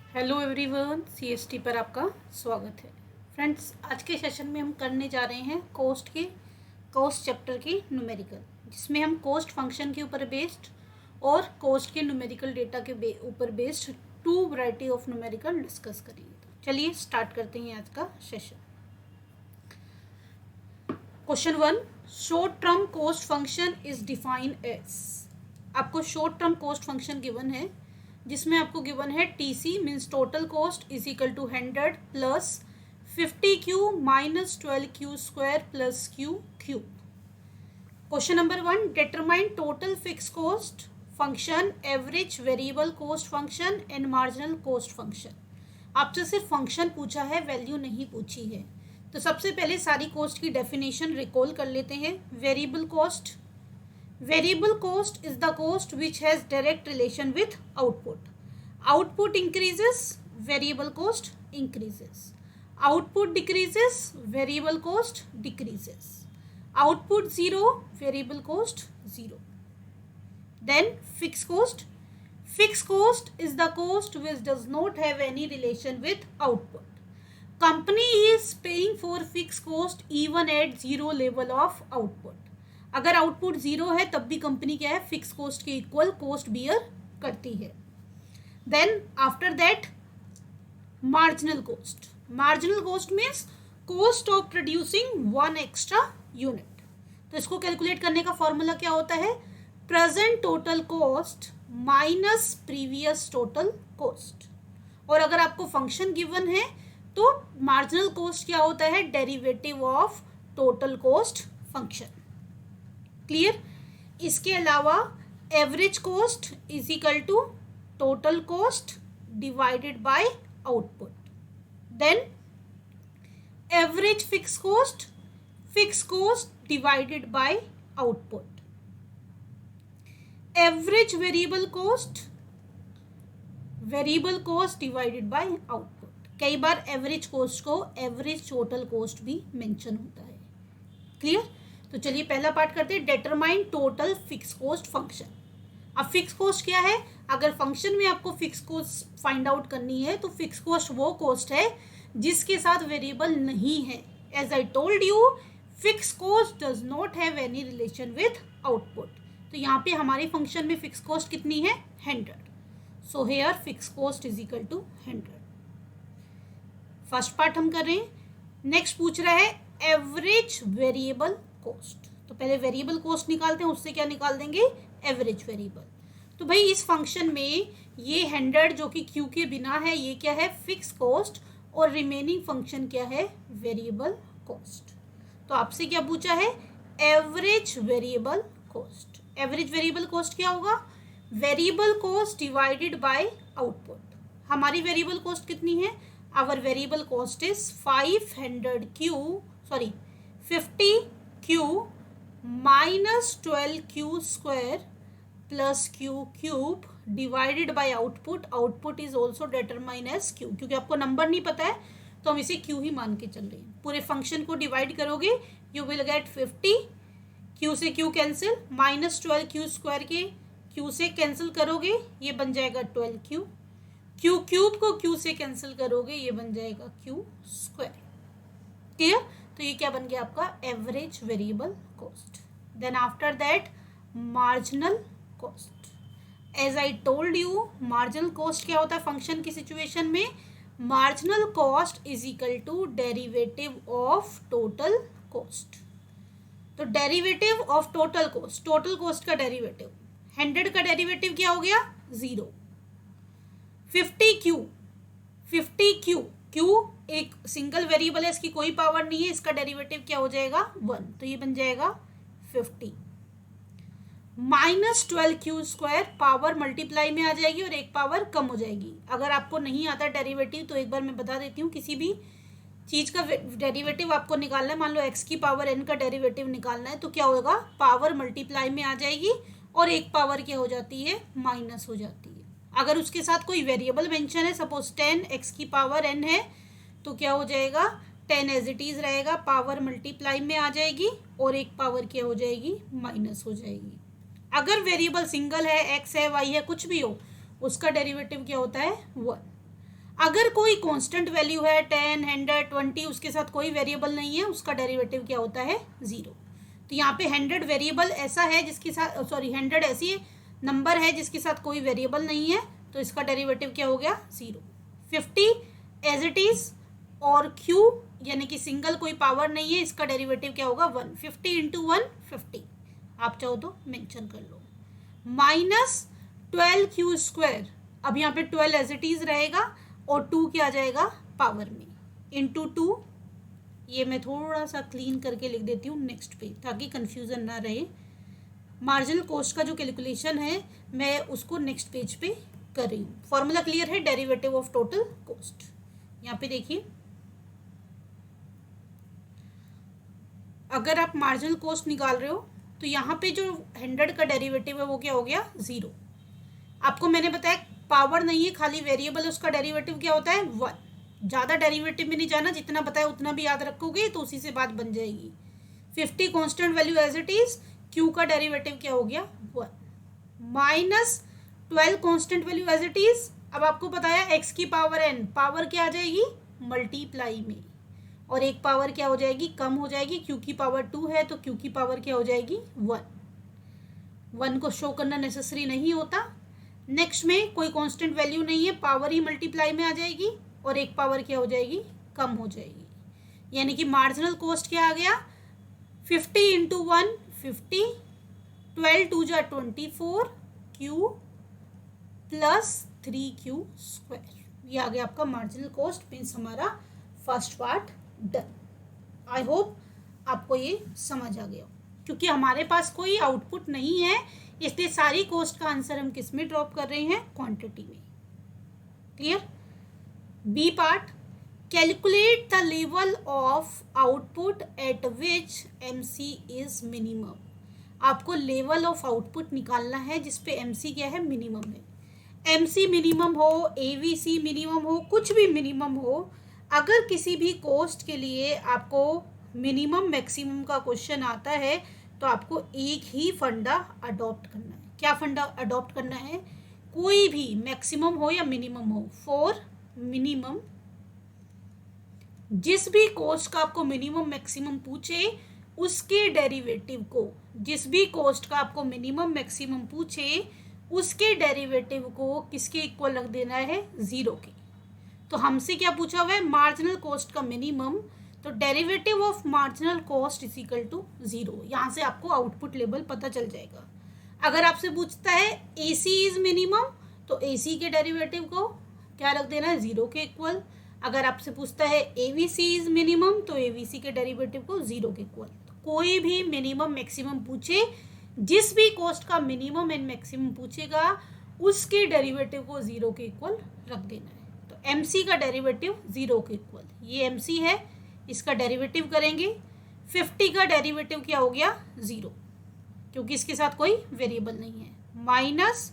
Hello everyone, CST पर आपका स्वागत है। फ्रेंड्स, आज के सेशन में हम करने जा रहे हैं कोस्ट चैप्टर की न्यूमेरिकल, जिसमें हम कोस्ट फंक्शन के ऊपर बेस्ड और कोस्ट के न्यूमेरिकल डेटा के ऊपर based two variety of numerical discuss करेंगे। तो चलिए स्टार्ट करते हैं आज का session. Question 1, short term cost function is defined as. आपको short term cost function given है, जिसमें आपको गिवन है TC means total cost is equal to 100 plus 50Q minus 12Q square plus Q cube. Question number 1, determine total fix cost function, average variable cost function and marginal cost function. आपसे सिर्फ function पूछा है, value नहीं पूछी है। तो सबसे पहले सारी कॉस्ट की डेफिनेशन रिकॉल कर लेते हैं। Variable cost, variable cost is the cost which has direct relation with output. Output increases, variable cost increases. Output decreases, variable cost decreases. Output zero, variable cost zero. Then fixed cost. Fixed cost is the cost which does not have any relation with output. Company is paying for fixed cost even at zero level of output. अगर output zero है तब भी company क्या है, fix cost के equal cost bear करती है। Then after that marginal cost. Marginal cost means cost of producing one extra unit. तो इसको कैलकुलेट करने का फॉर्मूला क्या होता है, present total cost minus previous total cost. और अगर आपको फंक्शन गिवन है तो मार्जिनल कॉस्ट क्या होता है, derivative of total cost function. Clear. इसके अलावा average cost is equal to total cost divided by output. Then average fix cost divided by output. Average variable cost divided by output. कई बार average cost को average total cost भी mention होता है। Clear. तो चलिए पहला पार्ट करते हैं, determine total fix cost function. अब फिक्स कॉस्ट क्या है, अगर फंक्शन में आपको फिक्स कॉस्ट फाइंड आउट करनी है तो फिक्स कॉस्ट वो कॉस्ट है जिसके साथ वेरिएबल नहीं है। As I told you, fix cost does not have any relation with output. तो यहाँ पे हमारे फंक्शन में फिक्स कॉस्ट कितनी है, 100। So here fix cost is equal to 100। First part हम कर रहे हैं। नेक्स्ट पूछ रहा है एवरेज वेरिएबल कॉस्ट। तो पहले वेरिएबल कॉस्ट निकालते हैं, उससे क्या निकाल देंगे, एवरेज वेरिएबल। तो भाई इस फंक्शन में ये 100 जो कि क्यू के बिना है, ये क्या है, फिक्स कॉस्ट, और रिमेनिंग फंक्शन क्या है, वेरिएबल कॉस्ट। तो आपसे क्या पूछा है, average variable cost. Average variable cost क्या होगा, variable cost divided by output. हमारी वेरिएबल कॉस्ट कितनी है, our variable cost is 50Q minus 12Q square plus Q cube divided by output. Output is also determine as Q, क्योंकि आपको number नहीं पता है तो हम इसे Q ही मान के चल रहे हैं। पूरे फंक्शन को डिवाइड करोगे, यू विल गेट 50, Q से Q cancel, minus 12Q square के Q से कैंसिल करोगे, ये बन जाएगा 12Q। Q क्यूब को Q से कैंसिल करोगे, ये बन जाएगा Q स्क्वायर। क्लियर। तो ये क्या बन गया आपका, average variable cost. Then after that marginal cost. As I told you, marginal cost क्या होता है फंक्शन की सिचुएशन में, marginal cost is equal to derivative of total cost. तो डेरिवेटिव ऑफ टोटल कॉस्ट का डेरिवेटिव, 100 का डेरिवेटिव क्या हो गया, 0। 50Q Q एक सिंगल वेरिएबल है, इसकी कोई पावर नहीं है, इसका डेरिवेटिव क्या हो जाएगा, 1। तो ये बन जाएगा 50 minus 12Q square, power multiply में आ जाएगी और एक पावर कम हो जाएगी। अगर आपको नहीं आता डेरिवेटिव तो एक बार मैं बता देती हूँ, किसी भी चीज़ का डेरिवेटिव आपको निकालना है, मान लो x की पावर n का डेरिवेटिव निकालना है, तो क्या होगा, पावर मल्टीप्लाई में आ जाएगी और एक पावर क्या हो जाती है, माइनस हो जाती है। अगर उसके साथ कोई वेरिएबल मेंशन है, सपोज 10 x की पावर n है, तो क्या हो जाएगा, 10 एज इट इज रहेगा, पावर मल्टीप्लाई में आ जाएगी और एक पावर क्या हो जाएगी, माइनस हो जाएगी। अगर वेरिएबल सिंगल है, एक्स है, वाई है, कुछ भी हो, उसका डेरिवेटिव क्या होता है, 1। अगर कोई कांस्टेंट वैल्यू है 10, 100, 20, उसके साथ कोई वेरिएबल नहीं है, उसका डेरिवेटिव क्या होता है? 0। तो यहाँ पे 100 वेरिएबल ऐसा है जिसके साथ, सॉरी 100 ऐसी नंबर है जिसके साथ कोई वेरिएबल नहीं है, तो इसका डेरिवेटिव क्या हो गया? 0। 50 एज इट इज, और q यानी कि सिंगल कोई पावर नहीं है, इसका डेरिवेटिव क्या होगा? 1। 50 इंटू 1 50, आप चाहो तो मेंशन कर लो। माइनस 12q², अब यहाँ पे 12 एज इट इज रहेगा और 2 क्या आ जाएगा? पावर में, इंटू 2। ये मैं थोड़ा सा क्लीन करके लिख देती हूँ नेक्स्ट पे, ताकि कंफ्यूजन ना रहे। मार्जिनल कॉस्ट का जो कैलकुलेशन है मैं उसको नेक्स्ट पेज पे कर रही हूँ। फॉर्मूला क्लियर है? Derivative of total cost. यहाँ पे देखिए, अगर आप मार्जिनल कॉस्ट निकाल रहे हो तो यहाँ पे जो 100 का डेरिवेटिव है वो क्या हो गया? 0। आपको मैंने बताया पावर नहीं है, खाली वेरिएबल है, उसका डेरिवेटिव क्या होता है? 1। ज़्यादा डेरिवेटिव में नहीं जाना, जितना बताया उतना भी याद रखोगे तो उसी से बात बन जाएगी। 50 constant value as it is, q का डेरिवेटिव क्या हो गया? 1। Minus 12 constant value as it is, अब आपको बताया x की पावर n, पावर क्या आ जाएगी? मल्टीप्लाई में, और एक पावर क्या हो जाएगी? कम हो जाएगी। q की पावर 2 है तो q की पावर क्या हो जाएगी? 1। 1 को शो करना नेसेसरी नहीं होता। नेक्स्ट में कोई कांस्टेंट वैल्यू नहीं है, पावर ही मल्टीप्लाई में आ जाएगी और एक पावर क्या हो जाएगी? कम हो जाएगी। यानी कि मार्जिनल कॉस्ट क्या आ गया? 50 इंटू 1 50, 12 2 जा 24, q प्लस 3q²। ये आ गया आपका मार्जिनल कॉस्ट, मीन्स हमारा first part done. I hope आपको ये समझ आ गया, क्योंकि हमारे पास कोई आउटपुट नहीं है, इसलिए सारी कॉस्ट का आंसर हम किस में ड्रॉप कर रहे हैं? क्वांटिटी में। Clear? B part, calculate the level of output at which MC is minimum. आपको लेवल ऑफ आउटपुट निकालना है जिसपे MC क्या है? मिनिमम है। MC मिनिमम हो, AVC मिनिमम हो, कुछ भी मिनिमम हो, अगर किसी भी कोस्ट के लिए आपको मिनिमम मैक्सिमम का क्वेश्चन आता है तो आपको एक ही फंडा अडॉप्ट करना है। क्या फंडा अडॉप्ट करना है? कोई भी मैक्सिमम हो या मिनिमम हो, फॉर मिनिमम, जिस भी कोस्ट का आपको मिनिमम मैक्सिमम पूछे उसके डेरिवेटिव को, जिस भी कोस्ट का आपको मिनिमम मैक्सिमम पूछे उसके डेरिवेटिव को किसके इक्वल रख देना है? 0 के। तो हमसे क्या पूछा हुआ है? मार्जिनल कॉस्ट का मिनिमम, तो derivative of marginal cost is equal to 0। यहाँ से आपको आउटपुट लेवल पता चल जाएगा। अगर आपसे पूछता है AC इज मिनिमम, तो AC के डेरिवेटिव को क्या रख देना है? 0 के इक्वल। अगर आपसे पूछता है AVC इज मिनिमम, तो AVC के डेरिवेटिव को 0 के इक्वल। कोई भी मिनिमम मैक्सिमम पूछे, जिस भी कॉस्ट का मिनिमम एंड मैक्सिमम पूछेगा उसके डेरिवेटिव को 0 के इक्वल रख देना है। तो MC का डेरिवेटिव 0 के इक्वल, ये MC है, इसका डेरिवेटिव करेंगे। 50 का डेरिवेटिव क्या हो गया? 0, क्योंकि इसके साथ कोई वेरिएबल नहीं है। माइनस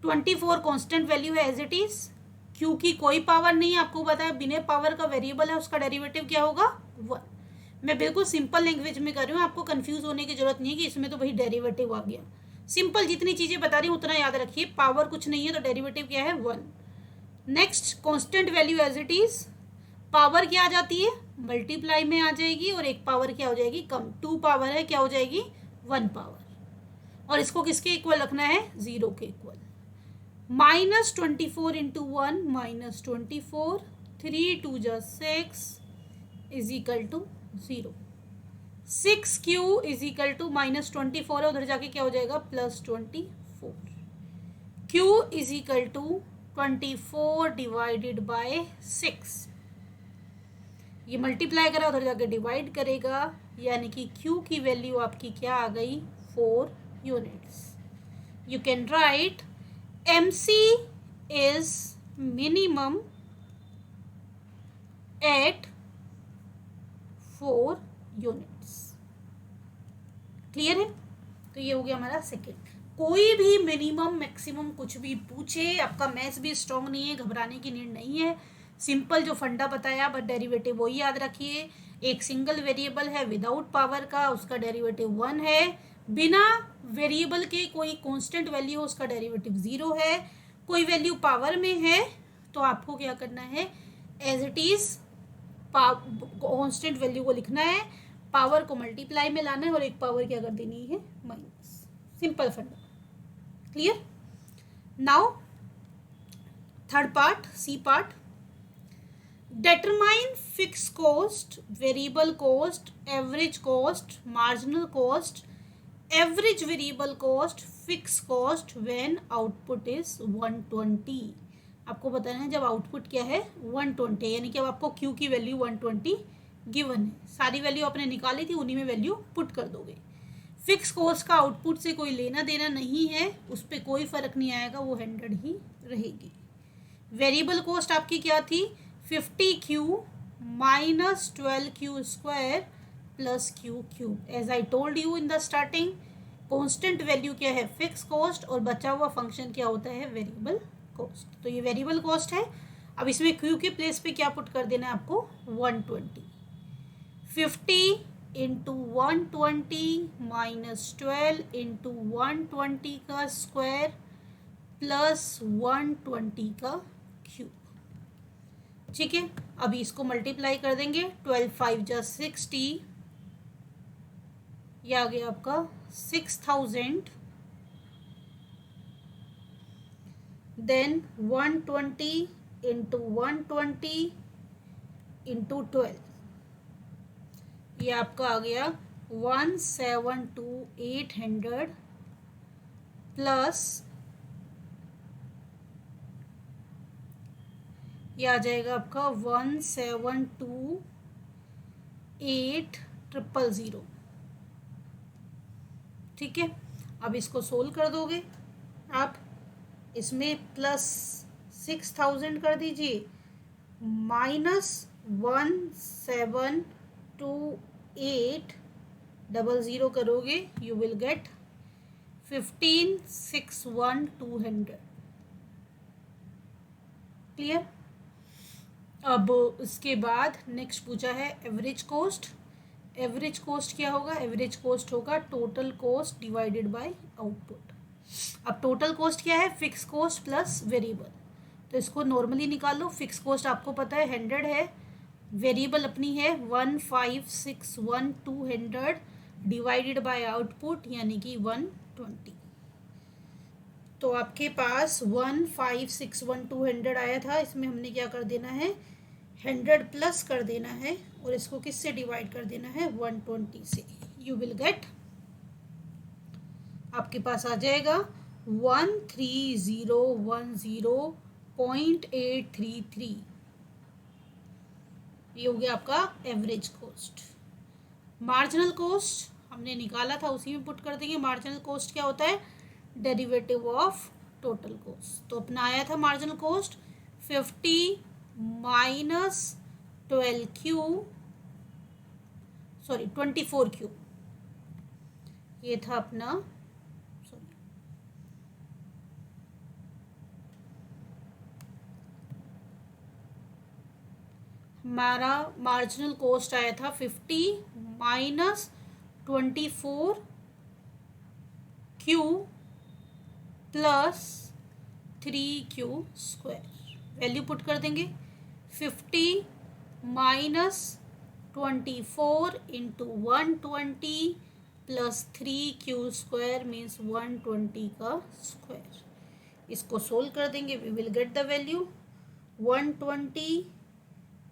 24 कांस्टेंट वैल्यू है एज इट इज, क्योंकि कोई पावर नहीं है, आपको बताया बिना पावर का वेरिएबल है, उसका डेरिवेटिव क्या होगा? 1। मैं बिल्कुल सिंपल लैंग्वेज में कर रही हूँ, आपको कंफ्यूज होने की जरूरत नहीं है कि इसमें तो भाई डेरिवेटिव आ गया। सिंपल जितनी चीज़ें बता रही हूँ उतना याद रखिए। पावर कुछ नहीं है तो डेरिवेटिव क्या है? 1। Next constant value as it is, power क्या आ जाती है? मल्टीप्लाई में आ जाएगी, और एक पावर क्या हो जाएगी? कम। 2 पावर है, क्या हो जाएगी? 1 पावर। और इसको किसके इक्वल रखना है? 0 के इक्वल। माइनस 24 इंटू 1 माइनस 24, 3 2 जा 6 is equal to 0। 6q is equal to minus 24 है, उधर जाके क्या हो जाएगा? Plus 24। q is equal to 24 divided by 6। ये मल्टीप्लाई करा, उधर जाके डिवाइड करेगा, यानी कि q की वैल्यू आपकी क्या आ गई? 4 units. You can write MC is minimum at 4 units। Clear है? तो ये हो गया हमारा सेकेंड। कोई भी मिनिमम मैक्सिमम कुछ भी पूछे, आपका मैथ्स भी स्ट्रॉन्ग नहीं है, घबराने की नीड नहीं है। सिंपल जो फंडा बताया, बट डेरिवेटिव वही याद रखिए। एक सिंगल वेरिएबल है विदाउट पावर का, उसका डेरिवेटिव 1 है। बिना वेरिएबल के कोई कांस्टेंट वैल्यू हो, उसका डेरिवेटिव 0 है। कोई वैल्यू पावर में है तो आपको क्या करना है, as it is constant value को लिखना है, पावर को मल्टीप्लाई में लाना है और एक पावर क्या कर देनी है, minus. Simple funda, clear. Now third part, C part, determine fixed cost, variable cost, average cost, marginal cost, average variable cost, fixed cost when output is 120। आपको बताना है जब आउटपुट क्या है 120, यानी कि अब आपको Q की वैल्यू 120 गिवन है, सारी वैल्यू आपने निकाली थी, उन्हीं में वैल्यू पुट कर दोगे। फिक्स कॉस्ट का आउटपुट से कोई लेना देना नहीं है, उस पर कोई फर्क नहीं आएगा, वो 100 ही रहेगी। वेरिएबल कॉस्ट आपकी क्या थी, 50Q minus 12Q square plus Q cube. As I told you in the starting, constant value क्या है, फिक्स कॉस्ट, और बचा हुआ फंक्शन क्या होता है, वेरिएबल कॉस्ट। तो ये वेरिएबल कॉस्ट है। अब इसमें Q के प्लेस पे क्या पुट कर देना है आपको, 120। 50 इंटू 120 माइनस 12 इंटू 120 का स्क्वायर प्लस 120 का क्यूब। ठीक है, अभी इसको मल्टीप्लाई कर देंगे, 12 5 जा 60, ये आ गया आपका 6000, देन 120 इंटू 120 इंटू 12, ये आपका आ गया 172,800 प्लस ये आ जाएगा आपका 172,800। ठीक है, अब इसको सोल्व कर दोगे आप, इसमें प्लस 6000 कर दीजिए, माइनस 172,800 करोगे, यू विल गेट 15,61,200। क्लियर। अब उसके बाद नेक्स्ट पूछा है एवरेज कॉस्ट। एवरेज कॉस्ट क्या होगा, एवरेज कॉस्ट होगा total cost divided by output. अब टोटल कॉस्ट क्या है, फिक्स कॉस्ट प्लस वेरिएबल, तो इसको नॉर्मली निकालो। फिक्स कॉस्ट आपको पता है 100 है, वेरिएबल अपनी है 15,61,200 डिवाइडेड बाय आउटपुट यानी कि 120। तो आपके पास 15,61,200 आया था, इसमें हमने क्या कर देना है, 100 प्लस कर देना है और इसको किससे डिवाइड कर देना है, 120 से। यू विल गेट, आपके पास आ जाएगा 13010.833। ये हो गया आपका एवरेज कॉस्ट। मार्जिनल कॉस्ट हमने निकाला था, उसी में पुट कर देंगे। मार्जिनल कॉस्ट क्या होता है, डेरिवेटिव ऑफ टोटल कॉस्ट। तो अपना आया था मार्जिनल कॉस्ट 50 माइनस 24Q, ये था अपना, सॉरी हमारा मार्जिनल कॉस्ट आया था 50 minus 24Q plus 3Q square. Value put कर देंगे, 50 minus 24 into 120 plus 3Q square means 120 का स्क्वायर। इसको सोल्व कर देंगे, we will get the value 120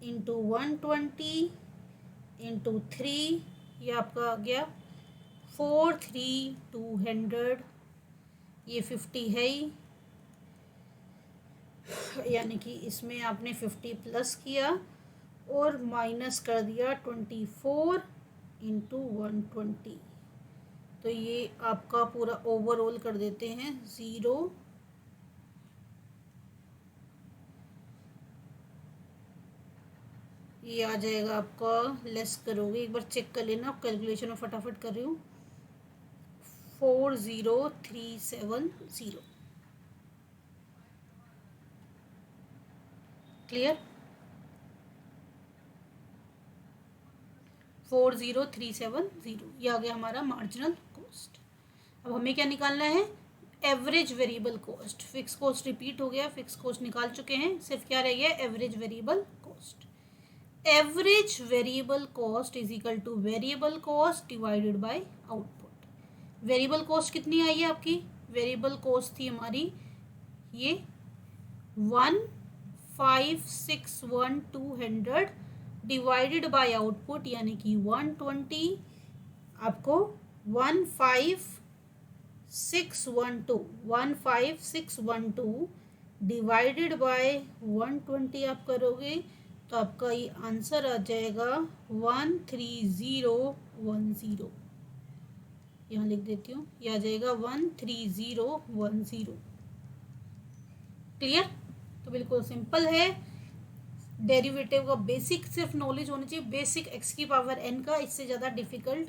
into 120 into 3, ये आपका आ गया 43,200। ये 50 है ही, यानी कि इसमें आपने 50 प्लस किया और माइनस कर दिया 24 इंटू 120, तो ये आपका पूरा ओवरऑल कर देते हैं 0। ये आ जाएगा आपका, लेस करोगे एक बार चेक कर लेना, कैलकुलेशन में फटाफट कर रही हूँ, 40370। क्लियर, 40370, ये आ गया हमारा मार्जिनल कॉस्ट। अब हमें क्या निकालना है, average variable cost, fix cost repeat हो गया, फिक्स कॉस्ट निकाल चुके हैं, सिर्फ क्या रह गया, average variable cost. Average variable cost is equal two variable cost divided by output. Variable cost कितनी आई है आपकी, वेरिएबल कॉस्ट थी हमारी ये 1561200 डिवाइडेड बाय आउटपुट यानी कि 120, आपको 15612 डिवाइडेड बाय 120 आप करोगे तो आपका ये आंसर आ जाएगा 13010। यहाँ लिख देती हूँ, ये आ जाएगा 13010। क्लियर? तो बिल्कुल सिंपल है। डेरिवेटिव का बेसिक सिर्फ नॉलेज होनी चाहिए, बेसिक x की पावर n का, इससे ज़्यादा डिफिकल्ट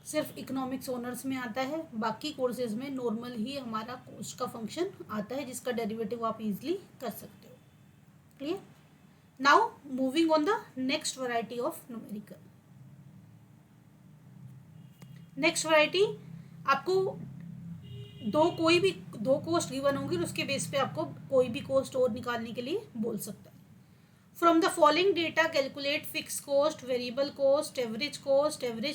सिर्फ इकोनॉमिक्स ऑनर्स में आता है, बाकी कोर्सेज में नॉर्मल ही हमारा कॉस्ट का फंक्शन आता है जिसका डेरिवेटिव आप इजीली कर सकते हो। Clear? Now moving on the next variety of numerical. Next variety, आपको कोई भी दो कॉस्ट गिवन होंगी और उसके बेस पे आपको कोई भी कॉस्ट और निकालने के लिए बोल सकता है। From the following data calculate fix cost, variable cost, average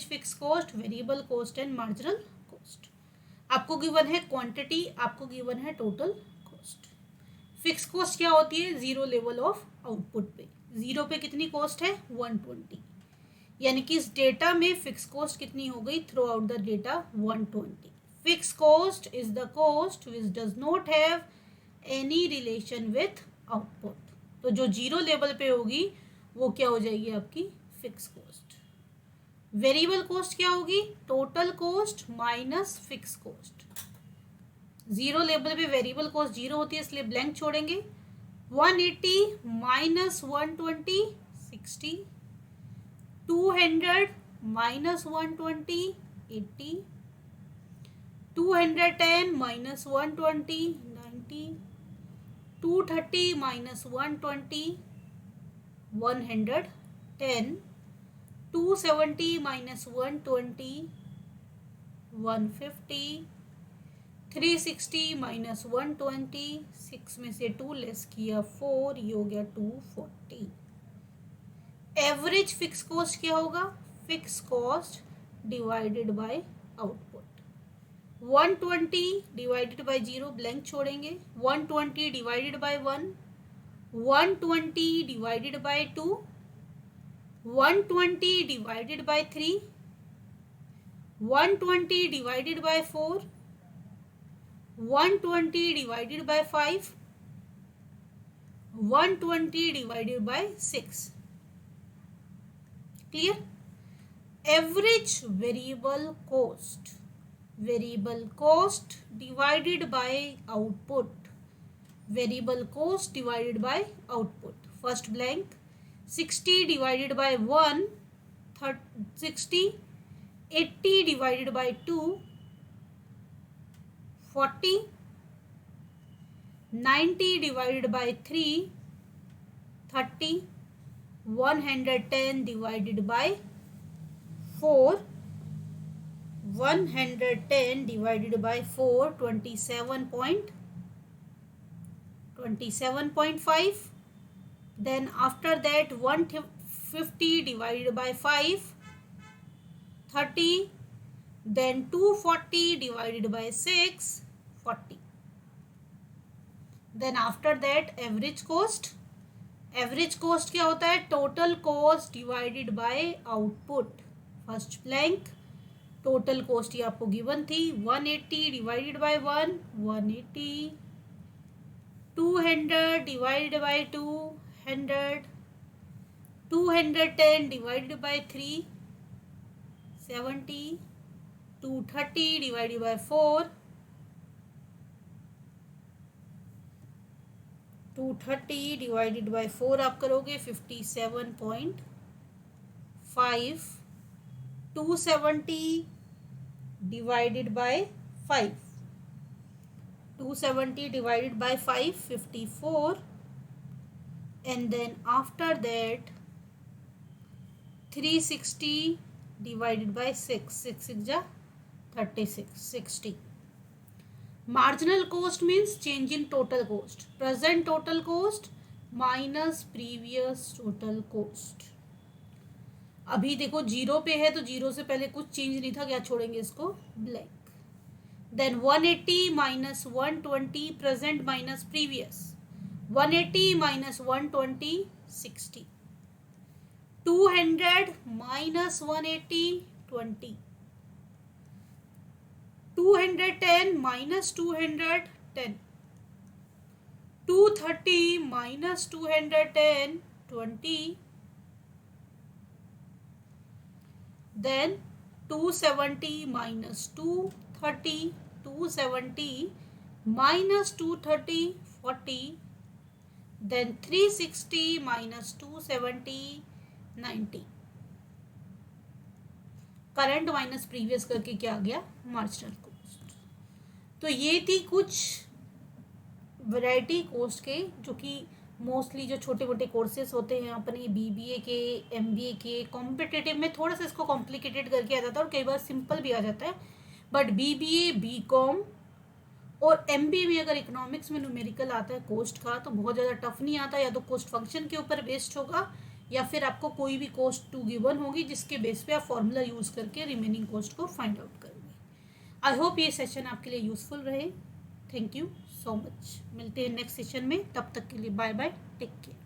fix cost, variable cost and marginal cost. आपको गिवन है क्वांटिटी, आपको गिवन है टोटल कॉस्ट। फिक्स कॉस्ट क्या होती है, जीरो लेवल ऑफ आउटपुट पे, जीरो पे कितनी कॉस्ट है 120, यानी कि इस डेटा में फिक्स कॉस्ट कितनी हो गई through out the data 120। Fix cost is the cost which does not have any relation with output. तो जो जीरो लेवल पे होगी वो क्या हो जाएगी आपकी फिक्स कॉस्ट। वेरिएबल कॉस्ट क्या होगी, total cost minus fix cost. Zero level पे वेरिएबल कॉस्ट जीरो होती है इसलिए ब्लैंक छोड़ेंगे। 180 minus 120 60, 200 minus 120 80, 210 minus 120 90, 230 minus 120 110, 270 minus 120 150, 360 minus 120, 6 में से 2 लेस किया 4, ये हो गया 240। एवरेज फिक्स कॉस्ट क्या होगा, fix cost divided by output. 120 divided by 0 blank छोड़ेंगे, 120 divided by 1, 120 divided by 2, 120 divided by 3, 120 divided by 4, 120 divided by 5, 120 divided by 6। Clear? Average variable cost, variable cost divided by output, variable cost divided by output. First blank, 60 divided by 1 60, 80 divided by 2 40, 90 divided by 3 30, 110 divided by 4, 110 divided by 4 27.5. Then after that 150 divided by 5 30. Then 240 divided by 6 40. Then after that average cost. Average cost क्या होता है, total cost divided by output. First blank, total cost ये आपको given थी 180 divided by 1 180, 200 divided by 2 100, 210 divided by 3 70, 230 divided by 4 230 divided by 4 आप करोगे 57.5, 270 divided by 5, 270 divided by 5 54, and then after that 360 divided by 6 6 6 जा 36 60. Marginal cost means change in total cost, present total cost minus previous total cost. अभी देखो zero पे है तो zero से पहले कुछ चेंज नहीं था, क्या छोड़ेंगे इसको, black. Then 180 minus 120 present minus previous, 180 minus 120 60, 200 minus 180 20, 210 minus 210, 230 minus 210 20, then 270 minus 230, 270 minus 230 40, then 360 minus 270 90। Current minus previous करके क्या आ गया, मार्जिनल कॉस्ट। तो ये थी कुछ वैरायटी कोस्ट के, जो कि मोस्टली जो छोटे मोटे कोर्सेज होते हैं अपने बीबीए के, एमबीए के, कॉम्पिटिटिव में थोड़ा सा इसको कॉम्प्लिकेटेड करके आ जाता है और कई बार सिंपल भी आ जाता है। बट बीबीए, बीकॉम और एमबीए में अगर इकोनॉमिक्स में न्यूमेरिकल आता है कोस्ट का तो बहुत ज़्यादा टफ नहीं आता, या तो कोस्ट फंक्शन के ऊपर बेस्ड होगा या फिर आपको कोई भी कोस्ट टू गिवन होगी जिसके बेस पे आप फॉर्मूला यूज़ करके रिमेनिंग कोस्ट को फाइंड आउट करेंगे। आई होप ये सेशन आपके लिए यूजफुल रहे। Thank you so much. मिलते हैं नेक्स्ट सेशन में, तब तक के लिए बाय बाय, टेक केयर।